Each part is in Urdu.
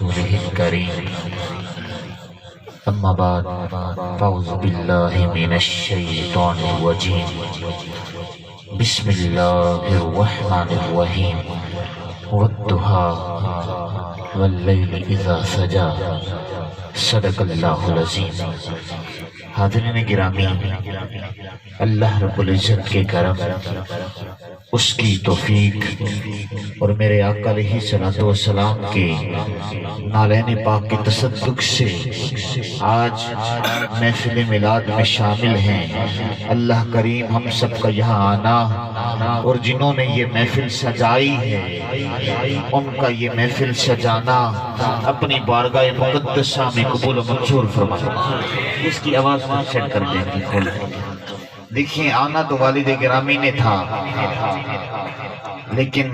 رسوله الكريم أما بعد فأعوذ بالله من الشيطان الرجيم بسم الله الرحمن الرحيم والضحى والليل إذا سجى صدق اللہ العظیم۔ حاضرین گرامی، اللہ رب العزت کے کرم، اس کی توفیق اور میرے آقا علیہ الصلوۃ والسلام کے نالین پاک کے تصدق سے آج محفل میلاد میں شامل ہیں۔ اللہ کریم ہم سب کا یہاں آنا اور جنہوں نے یہ محفل سجائی ہے ان کا یہ محفل سجانا اپنی بارگاہ مقدسہ میں قبول و منظور فرمائے۔ اس کی آواز سیٹ کر دیں گے۔ دیکھیں، آنا تو والد گرامی نے تھا، لیکن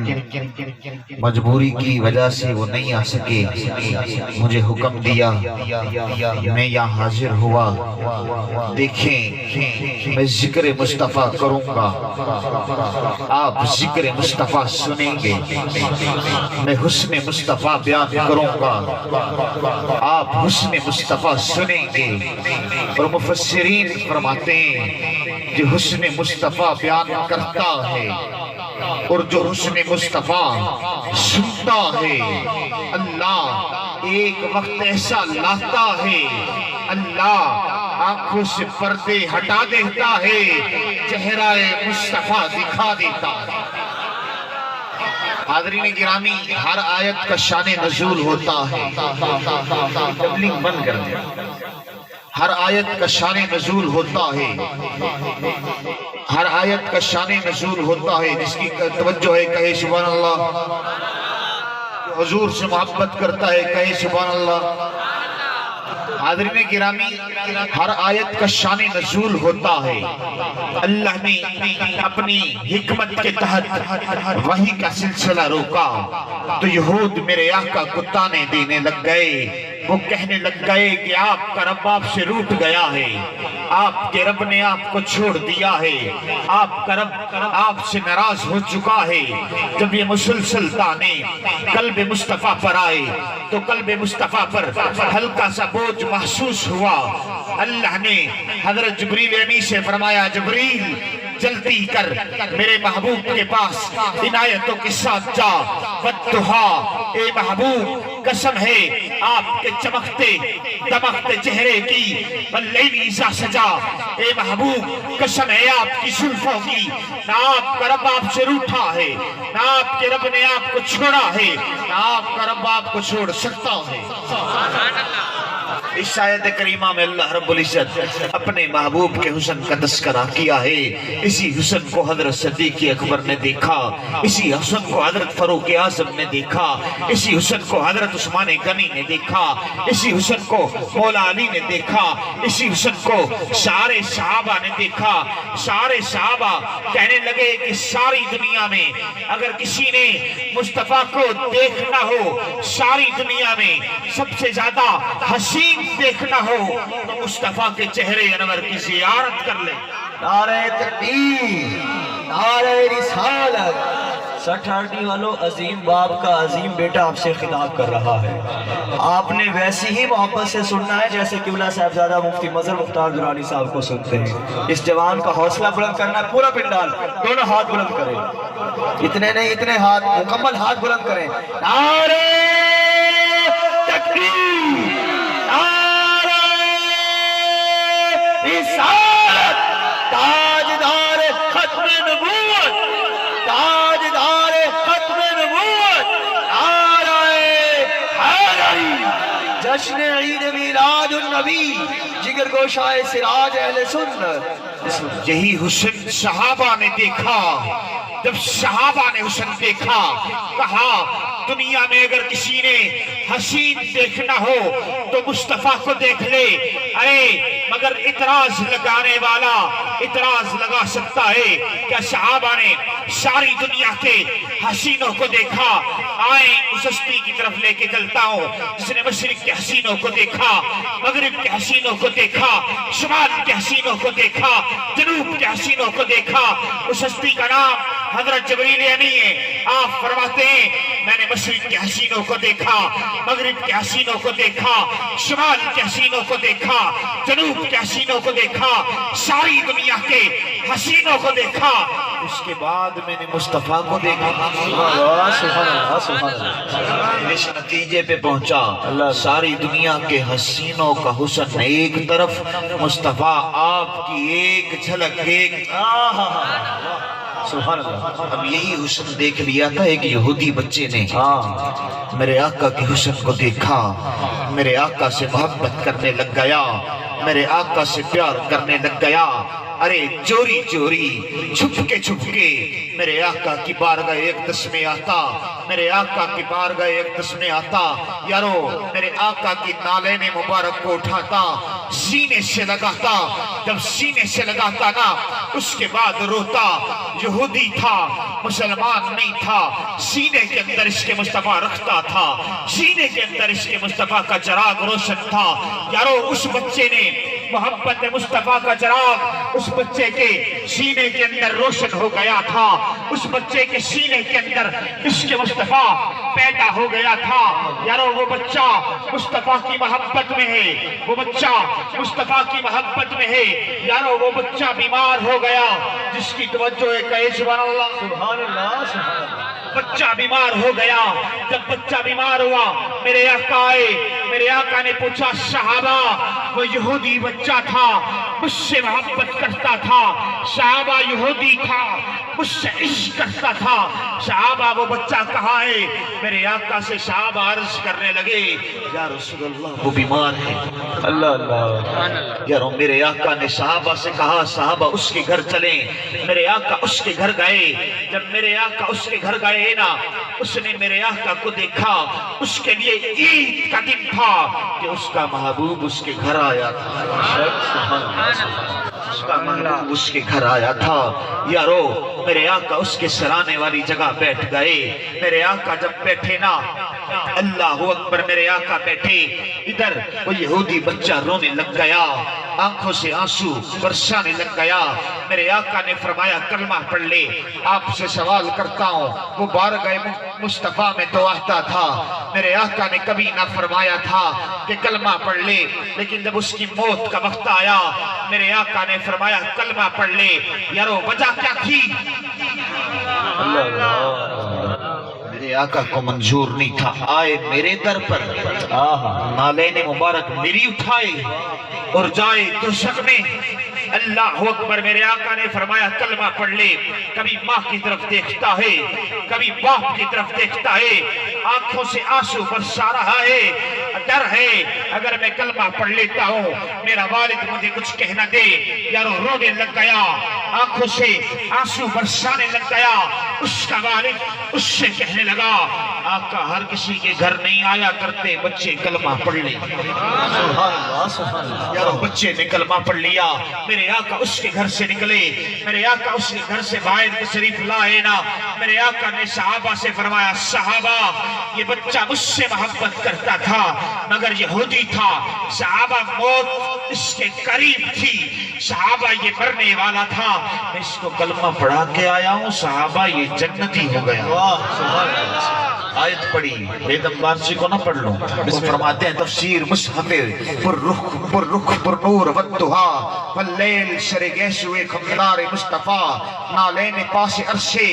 مجبوری کی وجہ سے وہ نہیں آ سکے۔ مجھے حکم دیا، میں یہاں حاضر ہوا۔ دیکھیں، میں ذکر مصطفیٰ کروں گا، آپ ذکر مصطفیٰ سنیں گے۔ میں حسن مصطفیٰ بیان کروں گا، آپ حسن مصطفیٰ سنیں گے۔ اور مفسرین فرماتے ہیں جو حسن مصطفیٰ بیان کرتا ہے اور جو حسن مصطفیٰ سنتا ہے، اللہ ایک وقت ایسا لاتا ہے، اللہ آنکھوں سے پردے ہٹا دیتا ہے، چہرہ مصطفیٰ دکھا دیتا ہے۔ حاضرین گرامی، ہر آیت کا شان نزول ہوتا ہے۔ تبلیغ بند کر دیں۔ ہر آیت کا شان نزول ہوتا ہے، ہر آیت کا شان نزول ہوتا ہے۔ جس کی توجہ ہے کہے سبحان اللہ، جو حضور سے محبت کرتا ہے کہے سبحان اللہ۔ حاضرین گرامی، ہر آیت کا شان نزول ہوتا ہے۔ اللہ نے اپنی حکمت کے تحت وحی کا سلسلہ روکا تو یہود میرے آقا کو تانے دینے لگ گئے۔ وہ کہنے لگ گئے کہ آپ کا رب آپ سے روٹ گیا ہے، آپ کے رب نے آپ کو چھوڑ دیا ہے، آپ کا رب آپ سے ناراض ہو چکا ہے۔ جب یہ مسلسل تانے قلب مصطفیٰ پر آئے تو قلب مصطفیٰ پر ہلکا سا بوجھ محسوس ہوا۔ اللہ نے حضرت جبریل امین سے فرمایا، جبریل جلدی کر میرے محبوب کے پاس عنایتوں کے ساتھ جا۔ والضحیٰ، اے محبوب قسم ہے آپ کے چمکتے دمکتے چہرے کی، واللیل اذا سجا، اے محبوب قسم ہے آپ کی زلفوں کی۔ نہ آپ کا رب آپ سے روٹھا ہے، نہ آپ کے رب نے آپ کو چھوڑا ہے، نہ آپ کا رب آپ کو چھوڑ سکتا ہے۔ اس آیت کریمہ میں اللہ رب العزت اپنے محبوب کے حسن کا تذکرہ کیا ہے۔ اسی حسن کو حضرت صدیق اکبر نے دیکھا، اسی حسن کو حضرت فاروق اعظم نے دیکھا، اسی حسن کو حضرت عثمان غنی نے دیکھا، اسی حسن کو مولا علی نے دیکھا، اسی حسن کو سارے صحابہ نے دیکھا۔ سارے صحابہ کہنے لگے کہ ساری دنیا میں اگر کسی نے مصطفیٰ کو دیکھنا ہو، ساری دنیا میں سب سے زیادہ حسین دیکھنا ہو تو مصطفیٰ کے چہرے انور کی زیارت کر لیں۔ نعرہ تکبیر، نعرہ رسالت۔ 60 والوں، عظیم باپ کا عظیم بیٹا آپ سے خطاب کر رہا ہے۔ آپ نے ویسی ہی محبت سے سننا ہے جیسے قبلہ صاحبزادہ مفتی مظہر مختار درانی صاحب کو سنتے ہیں۔ اس جوان کا حوصلہ بلند کرنا ہے، پورا پنڈال دونوں ہاتھ بلند کریں، اتنے نہیں اتنے ہاتھ، مکمل ہاتھ بلند کریں۔ نعرہ تکبیر، نعرہ رسالت، تاجدار ختم نبوت، تاجدار ختم نبوت، نعرہ حیدری، جشن عید میلاد النبی، جگر گوشائے سراج اہل سنت۔ یہی حسن صحابہ نے دیکھا۔ جب صحابہ نے حسن دیکھا، کہا دنیا میں اگر کسی نے حسین دیکھنا ہو تو مصطفیٰ کو دیکھ لے۔ ارے مگر اعتراض لگانے والا اعتراض لگا سکتا ہے کہ صحابہ نے ساری دنیا کے حسینوں کو دیکھا۔ آئیں اس ہستی کی طرف لے کے چلتا ہوں جس نے مشرق کے حسینوں کو دیکھا، مغرب کے حسینوں کو دیکھا، شمال کے حسینوں کو دیکھا، جنوب کے حسینوں کو دیکھا۔ اس ہستی کا نام حضرت جبریل امی آپ فرماتے ہیں میں نے مشرق کے حسینوں کو دیکھا، مغرب کے حسینوں کو دیکھا، شمال کے حسینوں کو دیکھا، جنوب کے حسینوں کو دیکھا، ساری دنیا کے حسینوں کو دیکھا، اس کے بعد میں نے مصطفیٰ کو دیکھا۔ اس نتیجے پہ پہنچا ساری دنیا کے حسینوں کا حسن ایک طرف، مصطفیٰ آپ کی ایک جھلک ایک۔ سبحان اللہ۔ اب یہی حسن دیکھ لیا تھا ایک یہودی بچے نے، میرے آقا کے حسن کو دیکھا، میرے آقا سے محبت کرنے لگ گیا، میرے آقا سے پیار کرنے لگ گیا۔ ارے چوری چوری چھپ کے میرے آقا کی بارگاہ اقدس میں آتا، میرے آقا کی بارگاہ اقدس میں آتا، یارو میرے آقا کی نالین مبارک کو اٹھاتا، سینے سے لگاتا، جب سینے سے لگاتا نا اس کے بعد روتا۔ یہودی تھا، مسلمان نہیں تھا، سینے کے اندر اس کے مصطفیٰ رکھتا تھا، سینے کے اندر اس کے مصطفیٰ کا چراغ روشن تھا۔ یارو اس بچے نے محبت مصطفیٰ کا چراغ اس بچے کے سینے کے اندر روشن ہو گیا تھا، اس بچے کے سینے کے اندر عشق مصطفیٰ پیدا ہو گیا تھا۔ یارو وہ بچہ مصطفیٰ کی محبت میں ہے، وہ بچہ مصطفیٰ کی محبت میں ہے۔ یارو وہ بچہ بیمار ہو گیا جس کی توجہ ہے کہ سبحان اللہ، سبحان اللہ، سبحان اللہ۔ بچہ بیمار ہو گیا۔ جب بچہ بیمار ہوا میرے آقا آئے، میرے آقا نے پوچھا صحابہ، وہ یہودی بچہ تھا مجھ سے محبت کرتا تھا، صحابہ یہودی تھا مجھ سے عشق کرتا تھا، صحابہ وہ بچہ کہاں ہے؟ میرے آقا سے صحابہ عرض کرنے لگے یا رسول اللہ وہ بیمار ہے۔ اللہ اللہ۔ یارو میرے آقا نے صحابہ سے کہا صحابہ اس کے گھر چلیں۔ میرے آقا اس کے گھر گئے۔ جب میرے آقا اس کے گھر گئے نا اس نے میرے آقا کو دیکھا، اس کے لیے عید کا دن تھا کہ اس کا محبوب اس کے گھر آیا تھا، اس کا محبوب اس کے گھر آیا تھا۔ یارو میرے آقا اس کے سرانے والی جگہ بیٹھ گئے۔ میرے آقا جب بیٹھے نا اللہ اکبر، میرے آقا بیٹھے، ادھر وہ یہودی بچہ رونے لگ گیا، آنکھوں سے آنسو برسانے لگ گیا۔ میرے آقا نے فرمایا کلمہ پڑھ لے۔ آپ سے سوال کرتا ہوں وہ بارگاہ مصطفیٰ میں تو آتا تھا، میرے آقا نے کبھی نہ فرمایا تھا کہ کلمہ پڑھ لے، لیکن جب اس کی موت کا وقت آیا میرے آقا نے فرمایا کلمہ پڑھ لے۔ یارو وجہ کیا تھی؟ میرے آقا کو منظور نہیں تھا، آئے میرے در پر، نالین مبارک میری اٹھائے اور جائے دوزخ میں۔ اللہ اکبر، میرے آقا نے فرمایا کلمہ پڑھ لے۔ کبھی ماں کی طرف دیکھتا ہے، کبھی باپ کی طرف دیکھتا ہے، آنکھوں سے آنسو برسا رہا ہے، ڈر ہے اگر میں کلمہ پڑھ لیتا ہوں میرا والد مجھے کچھ کہنا دے۔ یارو رونے لگ گیا، آنکھوں سے آنسو برسانے لگ گیا۔ اس کا والد اس سے کہنے لگا آقا ہر کسی کے گھر نہیں آیا کرتے، بچے کلمہ پڑھ لے۔ یارو بچے نے کلمہ پڑھ لیا، میرے آقا اس کے گھر سے نکلے، میرے آقا اس کے گھر سے باہر تشریف لائے نا، میرے آقا نے صحابہ سے فرمایا صحابہ یہ بچہ مجھ سے محبت کرتا تھا مگر یہودی تھا، صحابہ موت اس کے قریب تھی، صحابہ یہ مرنے والا تھا، میں اس کو کلمہ پڑھا کے آیا ہوں، صحابہ یہ جنتی ہو گیا۔ آیت پڑھی بیدم بارسی کو نہ پڑھ لوں، وہ فرماتے ہیں تفسیر مصحف پر رخ پر نور والدہا واللیل شرگیسوے خمدار مصطفیٰ، نالین پاس عرشے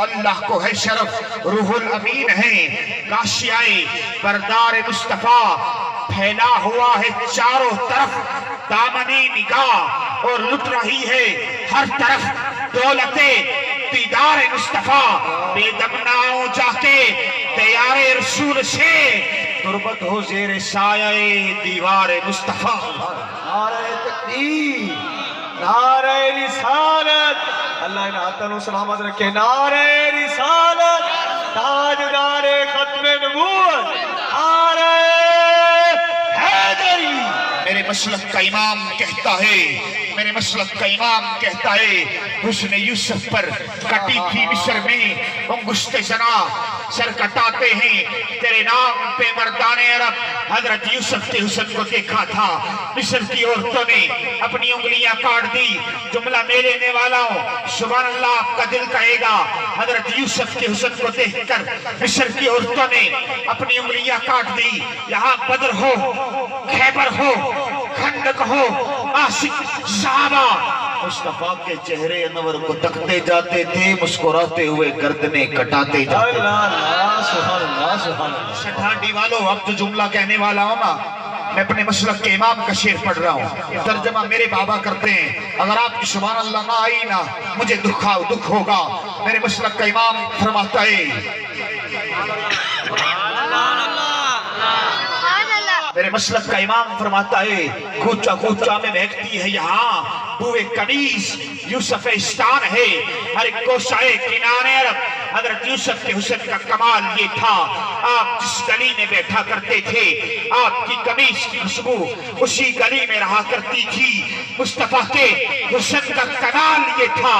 اللہ کو ہے شرف، روح الامین ہے کاشیائے بردار مصطفیٰ، پھیلا ہوا ہے چاروں طرف دامنی نگاہ اور لٹ رہی ہے ہر طرف دولت دیدار مصطفیٰ، بے دم ناؤ جا کے دیار رسول سے تربت ہو زیر سایہ دیوار مصطفیٰ۔ نعرہ تکبیر، نعرہ رسالت، اللہ ان آتنوں سلامت رکھے، نعرہ رسالت، تاجدار ختم نبوت، نعرہ حیدری۔ میرے مسلک کا امام کہتا ہے، میرے مسلک کا امام کہتا ہے حسن یوسف پر کٹی تھی مصر میں انگشت زنا، سر کٹاتے ہیں، تیرے نام پہ مردان عرب حضرت یوسف کے حسن کو دیکھا تھا، مصر کی عورتوں نے اپنی انگلیاں کاٹ دی۔ جملہ میں لینے والا ہوں، سبحان اللہ آپ کا دل کہے گا، حضرت یوسف کے حسن کو دیکھ کر مصر کی عورتوں نے اپنی انگلیاں کاٹ دی۔ یہاں بدر ہو، خیبر ہو، خندق ہو، عاشق صحابہ مصطفیٰ کے چہرے انور کو تکتے جاتے تھے، مسکراتے ہوئے گردنیں کٹاتے جاتے تھے۔ شٹھانڈی والوں اب تو جملہ کہنے والا ہوں نا، میں اپنے مسلک کے امام کا شعر پڑھ رہا ہوں، ترجمہ میرے بابا کرتے ہیں۔ اگر آپ کی سبحان اللہ نہ آئی نا، مجھے دکھ ہوگا۔ میرے مسلک کا امام فرماتا ہے، میرے مسلک کا امام فرماتا ہے، کوچا کوچا میں مہکتی ہے یہاں بوئے قمیص یوسفستان ہے، ہر ایک کوشائے کنارے عرب حضرت یوسف کے حسن کا کمال یہ تھا، آپ جس گلی میں بیٹھا کرتے تھے آپ کی قمیص کی خوشبو اسی گلی میں رہا کرتی تھی۔ مصطفیٰ کے حسن کا کمال یہ تھا،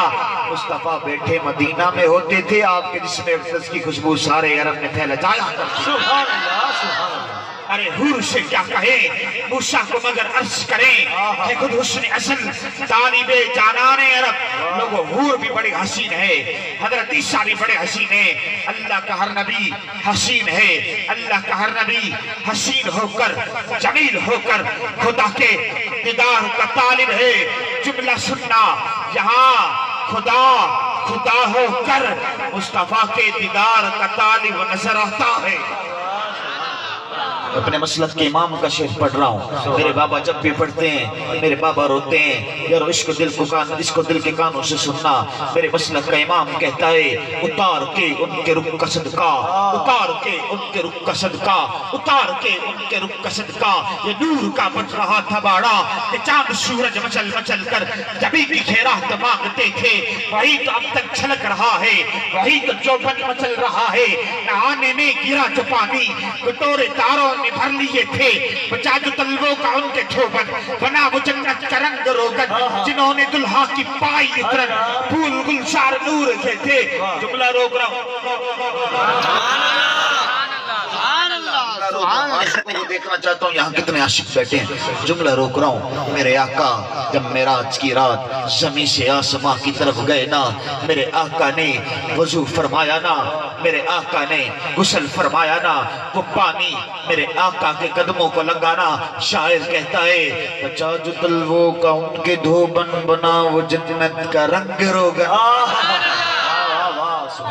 مصطفیٰ بیٹھے مدینہ میں ہوتے تھے، آپ کے جسم اقدس کی خوشبو سارے عرب میں پھیل جایا کرتی۔ سبحان اللہ، سبحان اللہ۔ ارے حور سے کیا کہیں، موسیٰ کو مگر عرض کریں کہ خود حسن اصل طالب جانان عرب۔ لوگوں حور بھی بڑی حسین ہے، حضرت عیسیٰ بھی بڑے حسین ہے، اللہ کا ہر نبی حسین ہے، اللہ کا ہر نبی حسین ہو کر جمیل ہو کر خدا کے دیدار کا طالب ہے۔ جملہ سننا، یہاں خدا ہو کر مصطفیٰ کے دیدار کا طالب نظر آتا ہے۔ اپنے مسلک کے امام کا شعر پڑھ رہا ہوں، میرے بابا جب بھی پڑھتے ہیں میرے بابا روتے ہیں، یار عشق دل کے کانوں سے سننا۔ میرے مسلک کا امام کہتا ہے، اتار کے ان کے رخ کا صدقہ، اتار کے ان کے رخ کا صدقہ، اتار کے ان کے رخ کا صدقہ، یہ نور کا بٹ رہا تھا باڑا کہ چاند سورج مچل مچل کر جبھی کی خیرات مانگتے تھے، وہی تو اب تک چھلک رہا ہے، وہی تو چوبن مچل رہا ہے۔ نہانے میں گرا جو پانی کٹورے تاروں نے بھر لیے تھے، بچا جو طلبوں کا ان کے تھوبن، بنا وہ جنت کا رنگ روگن، جنہوں نے دلہا کی پائی اترن، پھول گلشار نور کے تھے۔ جملہ روک رہا ہوں، عاشقوں کو دیکھنا چاہتا ہوں یہاں کتنے عاشق بیٹھے ہیں۔ جملہ روک رہا ہوں، میرے آقا جب معراج کی رات زمین سے آسماں کی طرف گئے نا، میرے آقا نے وضو فرمایا نا، میرے آقا نے غسل فرمایا نا، وہ پانی میرے آقا کے قدموں کو لگانا۔ شاعر کہتا ہے، بچا جو طلبوں کا ان کے دھوبن، بنا وہ جنت کا رنگ روگن۔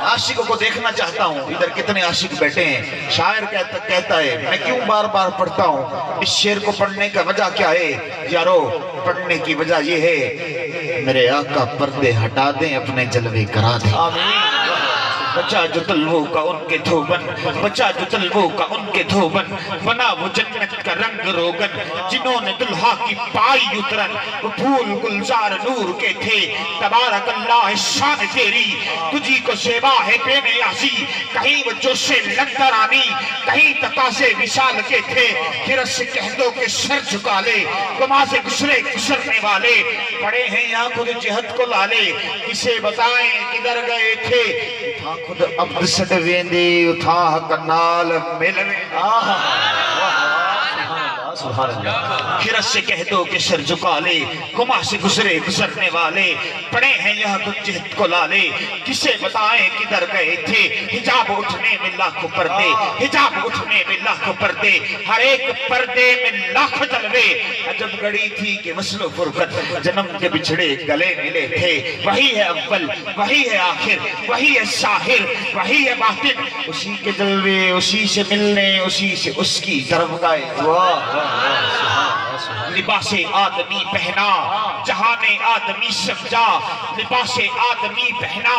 عاشقوں کو دیکھنا چاہتا ہوں، ادھر کتنے عاشق بیٹھے ہیں۔ شاعر کہتا ہے، میں کیوں بار بار پڑھتا ہوں، اس شعر کو پڑھنے کا وجہ کیا ہے یارو؟ پڑھنے کی وجہ یہ ہے، میرے آقا پردے ہٹا دیں، اپنے جلوے کرا دیں۔ بچا جو طلبوں کا ان کے دھوبن، بچا جو طلبوں کا ان کے دھوبن، بنا وہ جنت کا رنگ روگن، جنہوں نے دلہا کی پائی اترن، وہ پھول گلزار نور کے تھے۔ تبارک اللہ شان تیری، تجھی کو زیبا ہے بے نیازی، کہیں وہ جوش لندرانی، کہیں تقاضے وصال کے تھے۔ پھر سے کہہ دو کہ سر جھکا لے، گما سے گزرنے والے، پڑے ہیں یہاں خود جہت کو لالے، کسے بتائیں کدھر گئے تھے، خود عبد سد ویندی اتھا حق نال ملوے۔ سبحان اللہ۔ خیرت سے کہہ دو کہ سر جھکا لے، گما سے گزرنے والے، پڑے ہیں یہاں کچھ جہت کو لالے، کسے بتائیں کدھر گئے تھے۔ حجاب اٹھنے میں لاکھوں پردے، حجاب اٹھنے میں لاکھوں پردے، ہر ایک پردے میں لاکھوں جلوے۔ عجب گھڑی تھی کہ وصل و فرقت جنم کے بچھڑے گلے ملے تھے۔ وہی ہے اول، وہی ہے آخر، وہی ہے ظاہر، وہی ہے باطن، اسی کے جلوے، اسی سے ملنے، اسی سے اس کی طرف گئے۔ لباس آدمی پہنا جہان آدمی سمجھا، لباس آدمی پہنا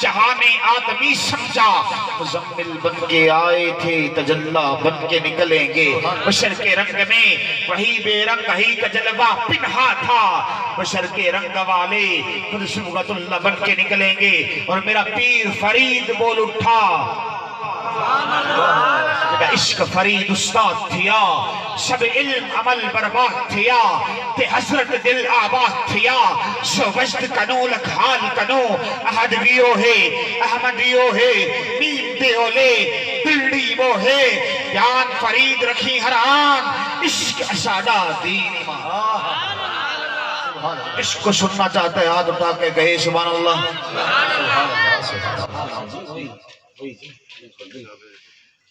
جہان آدمی سمجھا، مزمل بن کے آئے تھے تجلی بن کے نکلیں گے۔ بشر کے رنگ میں وہی بے رنگ ہی کا جلوہ پنہا تھا، بشر کے رنگ والے خود صبغت اللہ بن کے نکلیں گے۔ اور میرا پیر فرید بول اٹھا، عشق فرید استاد تھیا، سب علم عمل برباد تھیا، تے حضرت دل آباد تھیا، سو وجد کنو لکھ حال کنو، احدویو ہے احمدیو ہے، نیم بندے اولے دلڑی وہ ہے بیان فرید رکھی ہر آن عشق اشادہ دین عشق کو سننا چاہتا ہے ہاتھ اٹھا کے کہے سبحان اللہ.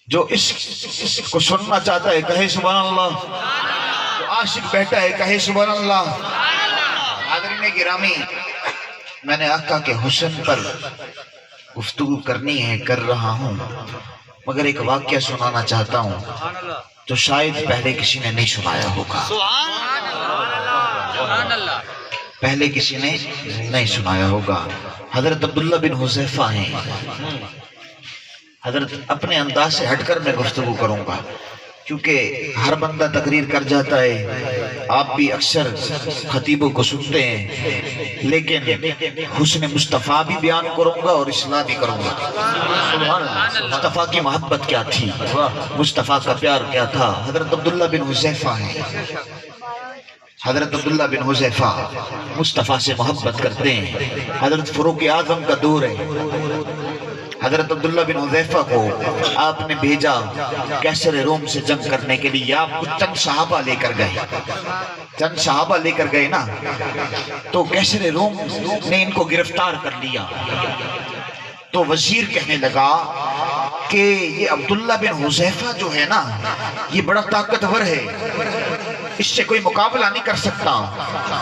جو عشق کو سننا چاہتا ہے کہے سبحان اللہ. جو عاشق بیٹھا ہے کہے سبحان اللہ. حاضرین گرامی میں نے آقا کے حسن پر گفتگو کرنی ہے کر رہا ہوں مگر ایک واقعہ سنانا چاہتا ہوں جو شاید پہلے کسی نے نہیں سنایا ہوگا. پہلے کسی نے نہیں سنایا ہوگا. حضرت عبداللہ بن حذیفہ ہیں. حضرت اپنے انداز سے ہٹ کر میں گفتگو کروں گا کیونکہ ہر بندہ تقریر کر جاتا ہے. آپ بھی اکثر خطیبوں کو سنتے ہیں لیکن حسن مصطفیٰ بھی بیان کروں گا اور اصلاح بھی کروں گا. مصطفیٰ کی محبت کیا تھی, مصطفیٰ کا پیار کیا تھا. حضرت عبداللہ بن حذیفہ ہیں. حضرت عبداللہ بن حذیفہ مصطفیٰ سے محبت کرتے ہیں. حضرت فاروق اعظم کا دور ہے. حضرت عبداللہ بن حذیفہ کو آپ نے بھیجا کیسر روم سے جنگ کرنے کے لیے. آپ کو چند صحابہ لے کر گئے, چند صحابہ لے کر گئے نا, تو کیسر روم نے ان کو گرفتار کر لیا. تو وزیر کہنے لگا کہ یہ عبداللہ بن حذیفہ جو ہے نا یہ بڑا طاقتور ہے, اس سے کوئی مقابلہ نہیں کر سکتا,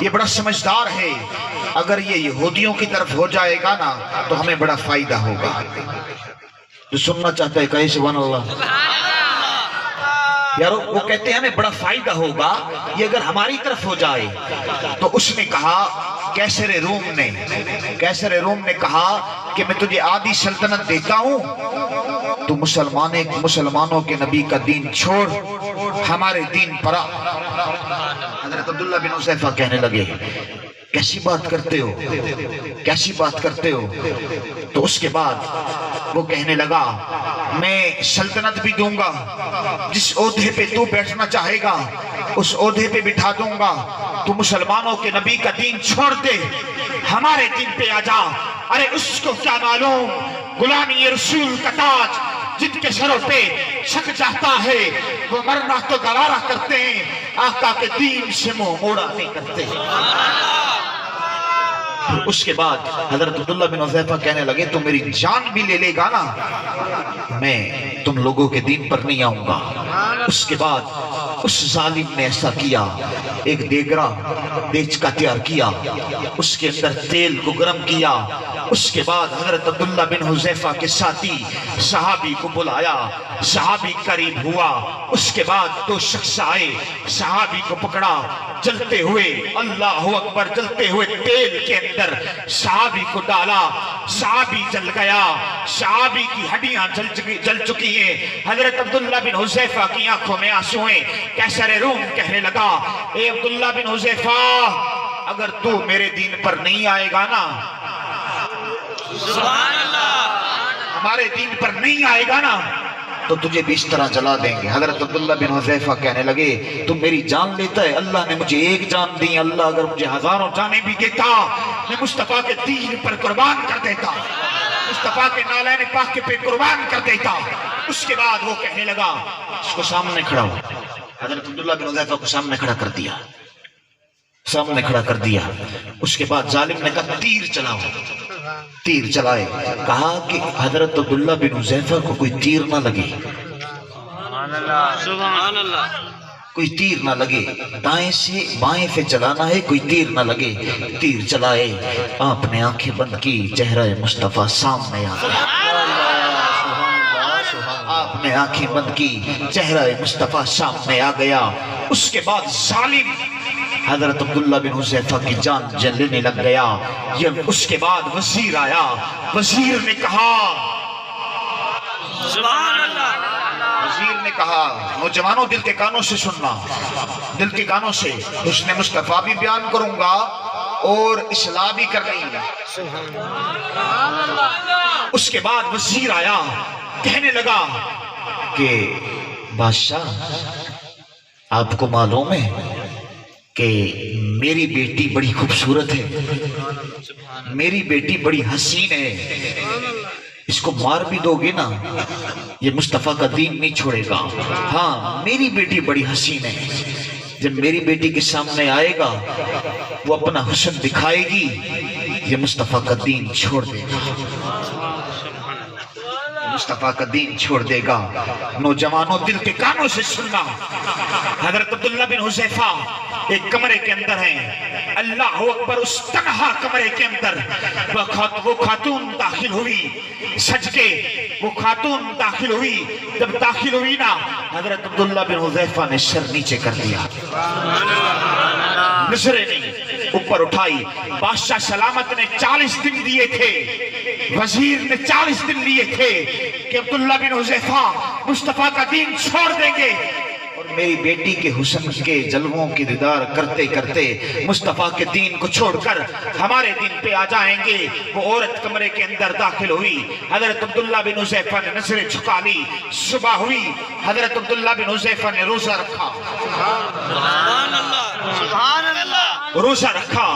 یہ بڑا سمجھدار ہے. اگر یہ یہودیوں کی طرف ہو جائے گا نا تو ہمیں بڑا فائدہ ہوگا. جو سننا چاہتا ہے کہے سبحان اللہ. یارو وہ کہتے ہیں ہمیں بڑا فائدہ ہوگا یہ اگر ہماری طرف ہو جائے. تو اس نے کہا کیسر روم نے کہا کہ میں تجھے آدھی سلطنت دیتا ہوں, تو مسلمانوں کے نبی کا دین چھوڑ ہمارے دین پر آ. حضرت عبداللہ بن حذیفہ کہنے لگے کیسی بات کرتے ہو, کیسی بات کرتے ہو. تو اس کے بعد وہ کہنے لگا میں سلطنت بھی دوں گا, جس عہدے پہ تو بیٹھنا چاہے گا اس عہدے پہ بٹھا دوں گا. تو مسلمانوں کے نبی کا دین چھوڑ دے ہمارے دین پہ آ جا. ارے اس کو کیا معلوم غلامی رسول کا تاج جن کے سروں پہ چھک جاتا ہے وہ مرنا تو گوارا کرتے ہیں, آقا کے دین سے منہ موڑا نہیں کرتے. اس کے بعد حضرت عبداللہ بن حذیفہ کہنے لگے تو میری جان بھی لے لے گا نا میں تم لوگوں کے دین پر نہیں آؤں گا. اس کے بعد اس ظالم نے ایسا کیا, ایک دیگرا بیچ کا تیار کیا, اس کے اندر تیل کو گرم کیا. اس کے بعد حضرت عبداللہ بن حذیفہ کے ساتھی صحابی کو بلایا, صحابی قریب ہوا. اس کے بعد دو شخص آئے, صحابی کو پکڑا, جلتے ہوئے اللہ اکبر جلتے ہوئے تیل کے اندر صحابی کو ڈالا. صحابی جل گیا, صحابی کی ہڈیاں جل چکی ہیں. حضرت عبداللہ بن حذیفہ کی آنکھوں میں آنسو ہیں. کیسر روم کہنے لگا اے عبداللہ بن حذیفہ اگر تو میرے دین پر نہیں آئے گا نا, سبحان اللہ, ہمارے دین پر نہیں آئے گا نا تو تجھے بھی اس طرح جلا دیں گے. حضرت عبداللہ بن حذیفہ کہنے لگے تم میری جان لیتا ہے, اللہ نے مجھے ایک جان دی, اللہ اگر مجھے ہزاروں جانیں بھی دیتا میں مصطفیٰ کے دین پر قربان کر دیتا, مصطفیٰ کے نالین پاک پہ قربان کر دیتا. اس کے بعد وہ کہنے لگا, اس کو سامنے کھڑا ہو, حضرت عبداللہ بن حذیفہ کو سامنے کھڑا کر دیا, سامنے کھڑا کر دیا. اس کے بعد ظالم نے کہا تیر چلاؤ, تیر چلائے. کہا کہ حضرت عبداللہ بن حذیفہ کو کوئی تیر نہ لگے, سبحان اللہ, کوئی تیر نہ لگے, دائیں سے بائیں سے چلانا ہے, کوئی تیر نہ لگے. تیر چلائے, آپ نے آنکھیں بند کی, چہرہ مصطفیٰ سامنے آ گیا. آپ نے آنکھیں بند کی, چہرہ مصطفیٰ سامنے آ گیا. اس کے بعد ظالم حضرت عبداللہ بن حذیفہ کی جان لینے لگ گیا. اس کے بعد وزیر آیا, وزیر نے کہا سبحان اللہ, وزیر نے کہا نوجوانوں دل کے کانوں سے سننا, دل کے کانوں سے حسن مصطفیٰ بھی بیان کروں گا اور اصلاح بھی کرنی ہے. اس کے بعد وزیر آیا, کہنے لگا کہ بادشاہ آپ کو معلوم ہے کہ میری بیٹی بڑی خوبصورت ہے, میری بیٹی بڑی حسین ہے, اس کو مار بھی دو گے نا یہ مصطفیٰ کا دین نہیں چھوڑے گا۔ ہاں میری بیٹی بڑی حسین ہے، جب میری بیٹی کے سامنے آئے گا وہ اپنا حسن دکھائے گی، یہ مصطفیٰ کا دین چھوڑ دے گا، مصطفیٰ کا دین چھوڑ دے گا۔ نوجوانوں دل کے کانوں سے سننا، حضرت عبداللہ بن حذیفہ ایک کمرے کے اندر ہیں، اللہ اکبر، اس تنہا کمرے کے اندر وہ خاتون داخل ہوئی سج کے، وہ خاتون داخل ہوئی، جب داخل ہوئی نا حضرت عبداللہ بن حذیفہ نے سر نیچے کر دیا، نظریں نہیں اوپر اٹھائی۔ بادشاہ سلامت نے 40 دن دیے تھے، وزیر نے 40 دن لیے تھے کہ عبداللہ بن حذیفہ مصطفیٰ کا دین چھوڑ دیں گے اور میری بیٹی کے حسن کے جلووں کی دیدار کرتے کرتے مصطفیٰ کے دین کو چھوڑ کر ہمارے دین پہ آ جائیں گے۔ وہ عورت کمرے کے اندر داخل ہوئی، حضرت عبداللہ بن حذیفہ نے نظریں جھکا لی، صبح ہوئی، حضرت عبداللہ بن حذیفہ نے روزہ رکھا، روزہ رکھا۔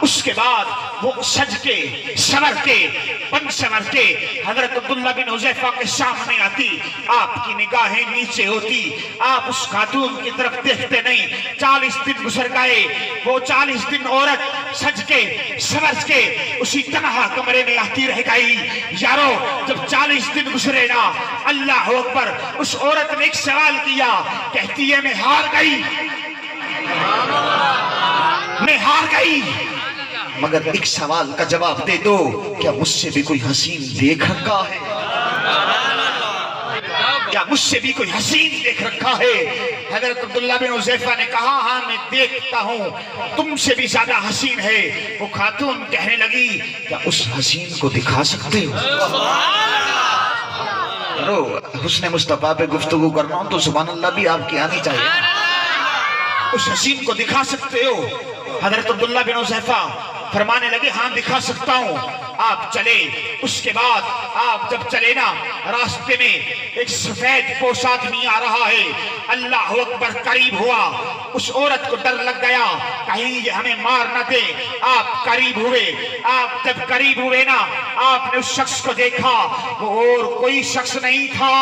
اس کے بعد وہ سج کے سنور کے بن سنور کے حضرت عبداللہ بن حذیفہ کے سامنے آتی، آپ کی نگاہیں نیچے ہوتی، آپ اس خاتون کی طرف دیکھتے نہیں۔ 40 دن گزر گئے، وہ 40 دن عورت سج کے سنور کے اسی تنہا کمرے میں آتی رہ گئی۔ یارو جب 40 دن گزرے نا، اللہ اکبر، اس عورت نے ایک سوال کیا، کہتی ہے میں ہار گئی، میں ہار گئی، مگر ایک سوال کا جواب دے دو، کیا مجھ سے بھی کوئی حسین دیکھ رکھا ہے؟ کیا مجھ سے بھی کوئی حسین دیکھ رکھا ہے؟ حضرت عبداللہ بن حذیفہ نے کہا ہاں میں دیکھتا ہوں، تم سے بھی زیادہ حسین ہے۔ وہ خاتون کہنے لگی کیا اس حسین کو دکھا سکتے ہو؟ حسن مصطفیٰ پہ گفتگو کرنا ہوں تو سبحان اللہ بھی آپ کی آنی چاہیے، اس حسین کو دکھا سکتے ہو؟ حضرت عبداللہ بن حذیفہ فرمانے لگے ہاں دکھا سکتا ہوں۔ آپ چلے، اس کے بعد آپ جب چلے نا، راستے میں ایک سفید پوش آدمی آ رہا ہے، اللہ اکبر، قریب ہوا، اس عورت کو ڈر لگ گیا کہیں یہ ہمیں مار نہ دے۔ آپ قریب ہوئے، آپ جب قریب ہوئے نا، آپ نے اس شخص کو دیکھا، وہ اور کوئی شخص نہیں تھا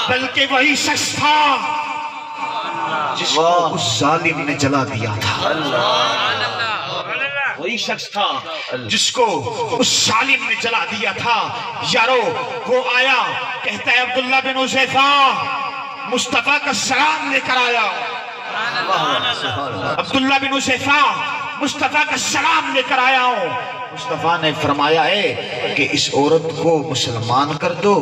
بلکہ وہی شخص تھا جس کو اس ظالم نے جلا دیا تھا، وہی شخص تھا جس کو اس ظالم نے جلا دیا تھا۔ یارو وہ آیا، کہتا ہے عبداللہ بن حذیفہ مصطفیٰ کا سلام لے کر آیا، عبداللہ بن حذیفہ مصطفیٰ کا سلام لے کر آیا ہوں۔ مصطفیٰ نے فرمایا ہے کہ اس عورت کو مسلمان کر دو،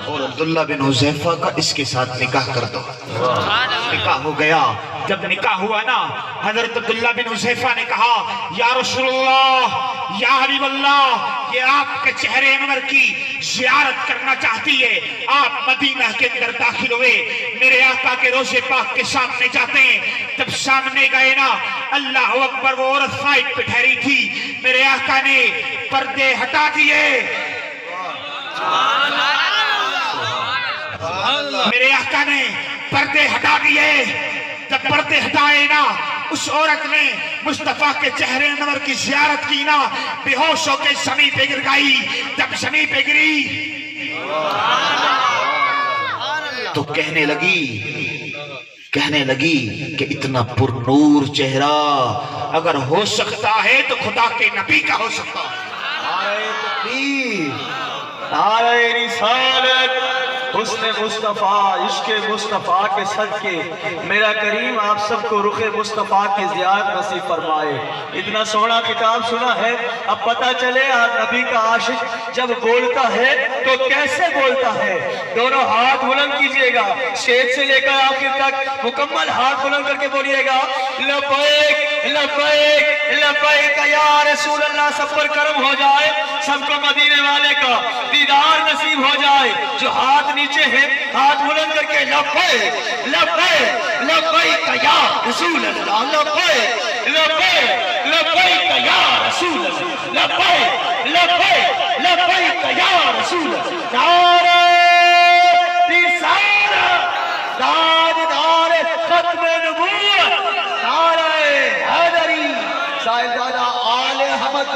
اور عبداللہ بن حذیفہ کا اس کے ساتھ نکاح کر دو۔ نکاح ہو گیا۔ جب نکاح ہوا نا، حضرت عبداللہ بن حذیفہ نے کہا یا رسول اللہ، یا حبیب اللہ، یہ آپ کے چہرے انور کی زیارت کرنا چاہتی ہے۔ آپ مدینہ کے اندر داخل ہوئے، میرے آقا کے روضے پاک کے سامنے جاتے ہیں۔ جب سامنے گئے نا، اللہ اکبر، وہ عورت فائٹ پہ ٹھہری تھی، میرے آقا نے پردے ہٹا دیے، میرے آقا نے پردے ہٹا دیے۔ جب پردے ہٹائے نا، اس عورت نے مصطفیٰ کے چہرے انور کی زیارت کی نا، بے ہوش ہو کے زمین پہ گر گئی۔ جب زمین پہ گری تو کہنے لگی کہ اتنا پر نور چہرہ اگر ہو سکتا ہے تو خدا کے نبی کا ہو سکتا ہے۔ نعرہ تکبیر، نعرہ رسالت، حسن مصطفیٰ، عشق مصطفیٰ کے صدقے میرا کریم آپ سب کو رخ مصطفیٰ کی زیارت نصیب فرمائے۔ اتنا سونا کتاب سنا ہے، اب پتہ چلے نبی کا عاشق جب بولتا ہے تو کیسے بولتا ہے۔ دونوں ہاتھ بلند کیجئے گا، شیخ سے لے کر آخر تک مکمل ہاتھ بلند کر کے بولیے گا لبیک لبیک لبیک یا رسول اللہ۔ سب پر کرم ہو جائے، سب کو مدینے والے کا دیدار نصیب ہو جائے۔ جو ہاتھ نیچے ہیں ہاتھ بلند کر کے لبیک لبیک لبیک یا رسول اللہ، لبیک لبیک لبیک یا رسول اللہ، لبیک لبیک لبیک یا رسول اللہ۔ نعرہ رسالت، تاجدار ختم نبوت، نعرہ حیدری، صاحبزادہ آل احمد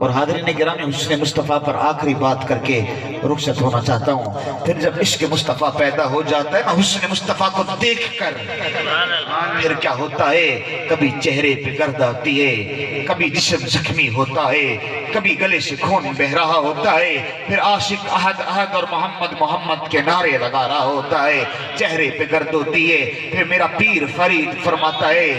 اور حاضرین گرامی حسن مصطفیٰ پر آخری بات کر کے رخصت ہونا چاہتا ہوں. پھر جب عشق مصطفیٰ پیدا ہو جاتا ہے نا حسن مصطفیٰ کو دیکھ کر پھر کیا ہوتا ہے, کبھی چہرے پہ گرد آتی ہے, کبھی جسم زخمی ہوتا ہے, کبھی گلے سے خون بہ رہا ہوتا ہے, پھر عاشق احد احد اور محمد محمد کے نعرے لگا رہا ہوتا ہے, چہرے پہ گرد ہوتی ہے. پھر میرا پیر فرید فرماتا ہے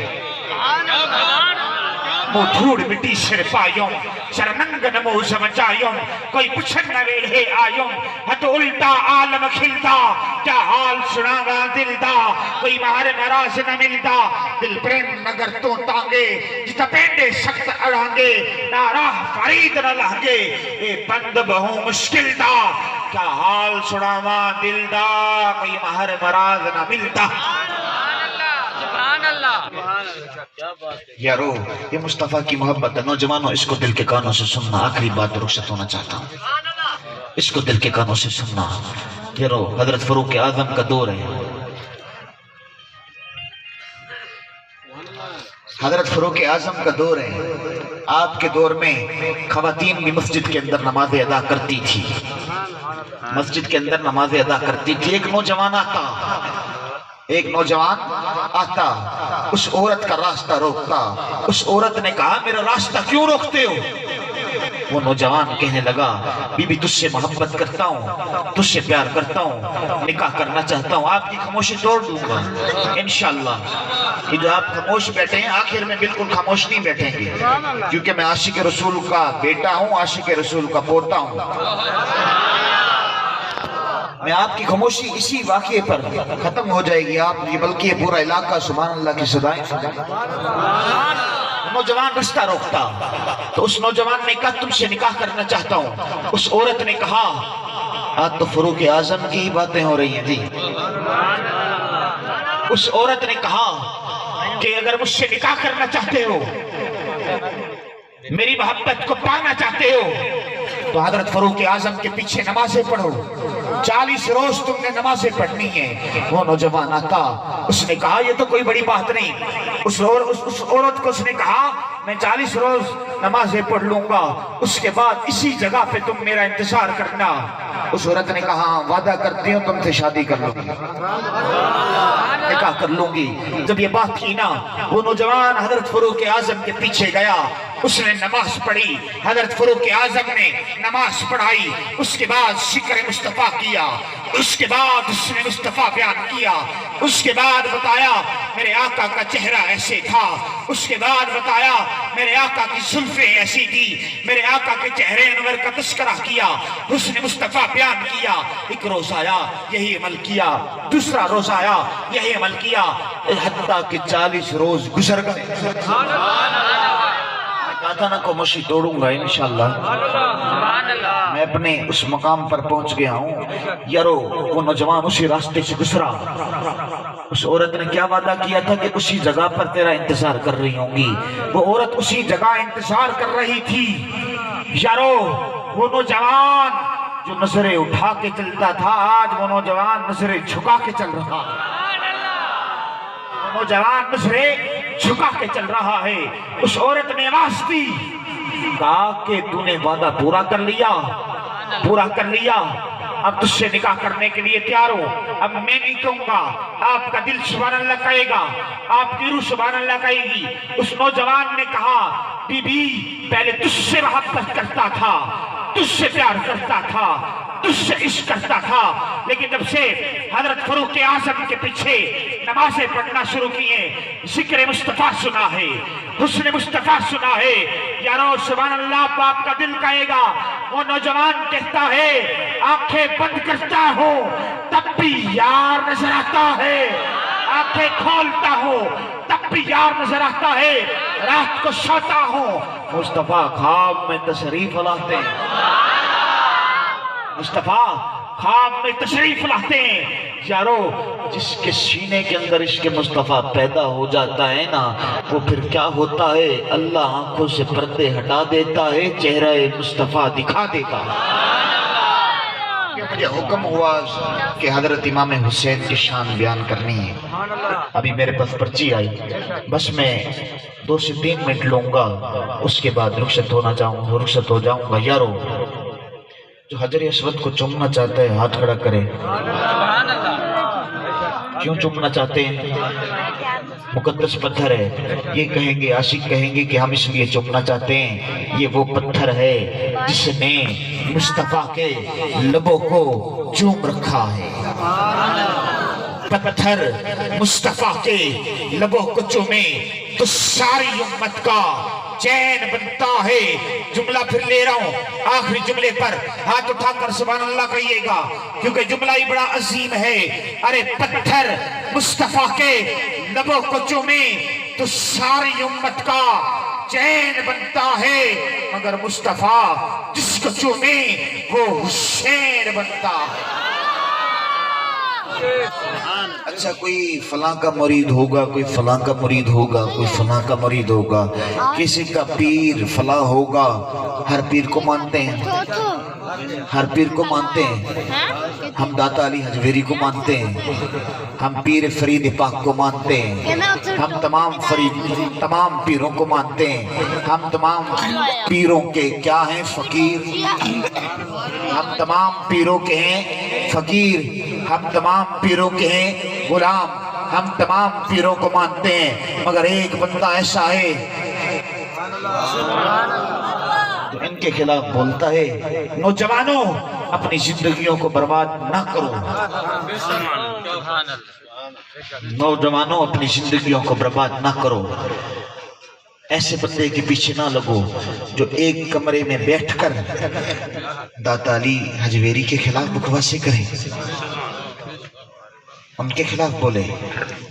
مو دھوڑ مٹی سر پایوں شرمنگ نمو سمجھایوں کوئی پچھن نہ ویڑھے آیوں ہت الٹا عالم کھلتا کیا حال سناگا دل دا کوئی مہر نراز نہ ملتا دل پریم نگر تو تانگے جتا پینڈے سخت اڑانگے ناراہ فرید نہ لہنگے اے بند بہوں مشکل دا کیا حال سناگا دل دا کوئی مہر نراز نہ ملتا. یارو یہ مصطفیٰ کی محبت ہے. نوجوانوں اس کو دل کے کانوں سے سننا. آخری بات رخصت ہونا چاہتا ہوں, اس کو دل کے کانوں سے سننا. یارو حضرت فاروق اعظم کا دور ہے. حضرت فاروق اعظم کا دور ہے. آپ کے دور میں خواتین بھی مسجد کے اندر نماز ادا کرتی تھی. مسجد کے اندر نماز ادا کرتی تھی. ایک نوجوان آتا, اس عورت کا راستہ روکتا. اس عورت نے کہا میرا راستہ کیوں روکتے ہو؟ وہ نوجوان کہنے لگا بی بی تجھ سے محبت کرتا ہوں, تجھ سے پیار کرتا ہوں, نکاح کرنا چاہتا ہوں. آپ کی خاموشی توڑ دوں گا انشاءاللہ. یہ جو آپ خاموش بیٹھے ہیں آخر میں بالکل خاموش نہیں بیٹھیں گے, کیونکہ میں عاشق رسول کا بیٹا ہوں, عاشق رسول کا پوتا ہوں. میں آپ کی خاموشی اسی واقعے پر ختم ہو جائے گی. آپ بلکہ یہ پورا علاقہ سبحان اللہ کی صدائیں. نوجوان رستہ روکتا تو اس نوجوان نے کہا تم سے نکاح کرنا چاہتا ہوں. اس عورت نے کہا آج تو فاروق اعظم کی باتیں ہو رہی ہیں جی. اس عورت نے کہا کہ اگر مجھ سے نکاح کرنا چاہتے ہو, میری محبت کو پانا چاہتے ہو, تو حضرت فاروق اعظم کے پیچھے نمازیں پڑھو. 40 روز تم نے نمازیں پڑھنی ہیں. وہ نوجوان آتا, اس نے کہا یہ تو کوئی بڑی بات نہیں. اس عورت کو اس نے کہا میں 40 روز نمازیں پڑھ لوں گا, اس کے بعد اسی جگہ پہ تم میرا انتظار کرنا. اس عورت نے کہا وعدہ کرتی ہوں تم سے شادی کر لوں گی, نکاح کر لوں گی. جب یہ بات کی نا, وہ نوجوان حضرت فاروق اعظم کے پیچھے گیا. اس نے نماز پڑھی. حضرت فاروق اعظم نے نماز پڑھائی. اس کے بعد ذکر مصطفیٰ کیا. اس کے بعد اس نے مصطفیٰ بیان کیا. اس کے بعد بتایا میرے آقا کا چہرہ ایسے تھا. اس کے بعد بتایا میرے آقا کی زلفیں ایسی تھی. میرے آقا کے چہرے انور کا تذکرہ کیا. اس نے مصطفیٰ بیان کیا. ایک روز آیا یہی عمل کیا, دوسرا روز آیا یہی عمل کیا, حتیٰ کہ 40 روز گزر گئے. کہا نہ کو مشی توڑوں گا انشاءاللہ. میں اپنے اس مقام پر پہنچ گیا ہوں. یارو وہ نوجوان اسی راستے سے گزرا. اس عورت نے کیا وعدہ کیا تھا کہ اسی جگہ پر تیرا انتظار کر رہی ہوں گی. وہ عورت اسی جگہ انتظار کر رہی تھی. یارو وہ نوجوان جو نظریں اٹھا کے چلتا تھا, آج وہ نوجوان نظریں جھکا کے چل رہا. وہ نوجوان نظریں جھکا کے چل رہا ہے. اس عورت نے آواز دی, کہا کہ تو نے وعدہ پورا کر لیا, اب تجھ سے نکاح کرنے کے لیے تیار ہو. اب میں نہیں کہوں گا, آپ کا دل سبحان اللہ کہے گا, آپ کی روح سبحان اللہ کہے گی. اس نوجوان نے کہا بی بی پہلے تجھ سے محبت کرتا تھا, تجھ سے پیار کرتا تھا, تجھ سے عشق کرتا تھا, لیکن جب سے حضرت فاروق اعظم کے پیچھے نمازیں پڑھنا شروع کیے, ذکر مصطفیٰ سنا ہے, حسن مصطفیٰ سنا ہے. یارو سبحان اللہ باپ کا دل کہے گا. وہ نوجوان کہتا ہے آنکھیں بند کرتا ہوں تب بھی یار نظر آتا ہے, آنکھیں کھولتا ہوں تب بھی یار نظر آتا ہے, رات کو سوتا ہوں مصطفیٰ خواب میں تشریف لاتے ہیں. مصطفیٰ خواب میں تشریف لاتے ہیں. یارو جس کے سینے کے اندر عشق مصطفیٰ پیدا ہو جاتا ہے نا, وہ پھر کیا ہوتا ہے, اللہ آنکھوں سے پردے ہٹا دیتا ہے, چہرہ مصطفیٰ دکھا دیتا ہے. مجھے حکم ہوا کہ حضرت امام حسین کی شان بیان کرنی ہے. ابھی میرے پاس پرچی آئی، بس میں 2 سے 3 منٹ لوں گا، اس کے بعد رخصت ہو جاؤں گا. یارو جو حجر اسود کو چومنا چاہتا ہے ہاتھ کھڑا کرے. کیوں چومنا چاہتے ہیں؟ مقدس پتھر ہے. یہ کہیں گے، عاشق کہیں گے کہ ہم اس لیے چومنا چاہتے ہیں، یہ وہ پتھر ہے جس نے مصطفیٰ کے لبوں کو چوم رکھا ہے. پتھر مصطفیٰ کے لبوں کو چومے تو ساری امت کا چین بنتا ہے. جملہ پھر لے رہا ہوں، آخری جملے پر ہاتھ اٹھا کر سبحان اللہ کہیے گا، کیونکہ جملہ ہی بڑا عظیم ہے. ارے پتھر مصطفیٰ کے لبوں کو چومے تو ساری امت کا چین بنتا ہے، مگر مصطفیٰ جس کو چومے وہ حسین بنتا ہے. اچھا کوئی فلاں کا مرید ہوگا، کوئی فلاں کا مرید ہوگا، کوئی فلاں کا مرید ہوگا، کسی کا پیر فلاں ہوگا. ہر پیر کو مانتے ہیں، ہر پیر کو مانتے ہیں. ہم داتا علی حجویری کو مانتے ہیں، ہم پیر فرید پاک کو مانتے ہیں، ہم تمام پیروں کو مانتے ہیں. ہم تمام پیروں کے کیا ہیں؟ فقیر. ہم تمام پیروں کے ہیں فقیر، ہم تمام پیروں کے ہیں غلام. ہم تمام پیروں کو مانتے ہیں، مگر ایک بندہ ایسا ہے جو ان کے خلاف بولتا ہے. نوجوانوں اپنی زندگیوں کو برباد نہ کرو، نوجوانوں اپنی زندگیوں کو برباد نہ کرو. ایسے بندے کے پیچھے نہ لگو جو ایک کمرے میں بیٹھ کر داتا علی حجویری کے خلاف بکواسی کرے، ان کے خلاف بولے.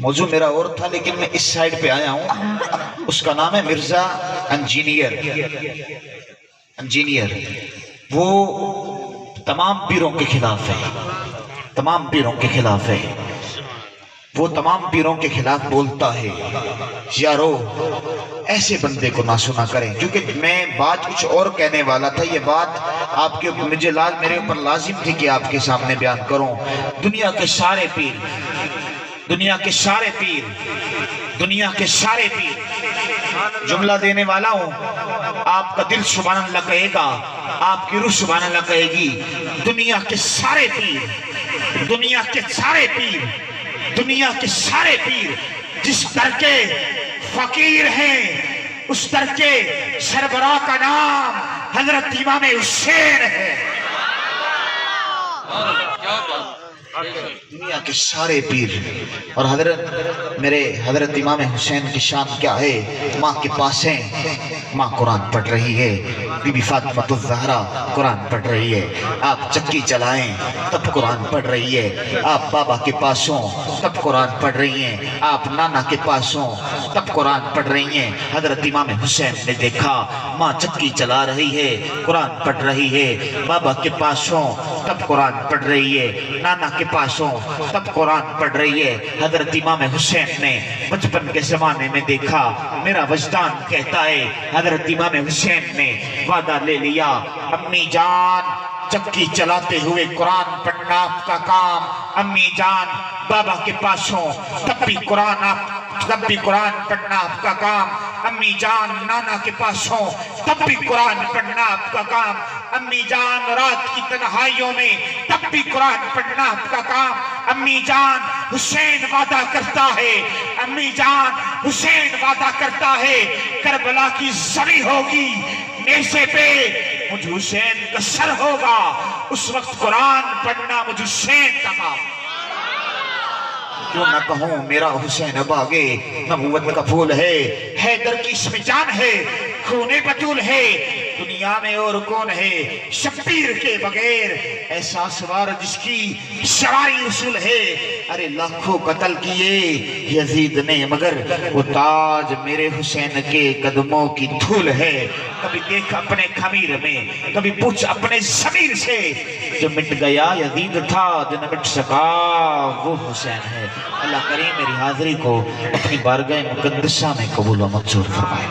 موضوع میرا اور تھا لیکن میں اس سائیڈ پہ آیا ہوں. اس کا نام ہے مرزا انجینئر. وہ تمام پیروں کے خلاف ہے، تمام پیروں کے خلاف ہے. وہ تمام پیروں کے خلاف بولتا ہے. یارو ایسے بندے کو نہ سنا کریں، کیونکہ میں بات کچھ اور کہنے والا تھا. یہ بات آپ کے میرے اوپر لازم تھی کہ آپ کے سامنے بیان کروں. دنیا کے سارے پیر، دنیا کے سارے پیر، دنیا کے سارے پیر، جملہ دینے والا ہوں، آپ کا دل سبحان اللہ کہے گا، آپ کی روح سبحان اللہ کہے گی. دنیا کے سارے پیر، دنیا کے سارے پیر، دنیا کے سارے پیر جس در کے فقیر ہیں، اس در کے سربراہ کا نام حضرت امام حسین ہے. دنیا کے سارے پیر. اور حضرت امام حسین کی شان کیا ہے؟ ماں کے پاس ہیں، ماں قرآن پڑھ رہی ہے، بی بی فاطمہ الزہرا قرآن پڑھ رہی ہے. آپ چکی چلائیں تب قرآن پڑھ رہی ہے. آپ بابا کے پاس ہوں تب قرآن پڑھ رہی ہیں. آپ نانا کے پاس ہوں تب قرآن پڑھ رہی ہیں. حضرت امام حسین نے دیکھا ماں چکی چلا رہی ہے، قرآن پڑھ رہی ہے. بابا کے پاس ہوں تب قرآن پڑھ رہی ہے، نانا کے پاس ہوں تب قرآن پڑھ رہی ہے. حضرت امام حسین نے بچپن کے زمانے میں دیکھا، میرا وجدان کہتا ہے حضرت امام حسین نے وعدہ لے لیا، امی جان چکی چلاتے ہوئے قرآن پڑھنا آپ کا کام. امی جان بابا کے پاس ہوں تب بھی قرآن پڑھنا آپ کا کام. امی جان نانا کے پاس ہوں تب بھی قرآن پڑھنا آپ کا کام. امی جان رات کی تنہائیوں میں تب بھی قرآن پڑھنا آپ کا کام. امی جان حسین وعدہ کرتا ہے، امی جان حسین وعدہ کرتا ہے، کربلا کی زری ہوگی نیزے پہ مجھ حسین کا سر ہوگا، اس وقت قرآن پڑھنا مجھ حسین کا کام. کیوں نہ کہوں میرا حسین اب آگے نبوت کا پھول ہے، حیدر کی اس میں جان ہے، خون بطول ہے، دنیا میں اور کون ہے شبیر کے بغیر ایسا سوار جس کی سواری اصول ہے. ارے لاکھوں قتل کیے یزید نے مگر وہ تاج میرے حسین کے قدموں کی دھول ہے. کبھی دیکھ اپنے خمیر میں، کبھی پوچھ اپنے ضمیر سے، جو مٹ گیا یزید تھا جو نہ مٹ سکا وہ حسین ہے. اللہ کریم میری حاضری کو اپنی بارگاہ مقدسہ میں قبول و منظور فرمائے.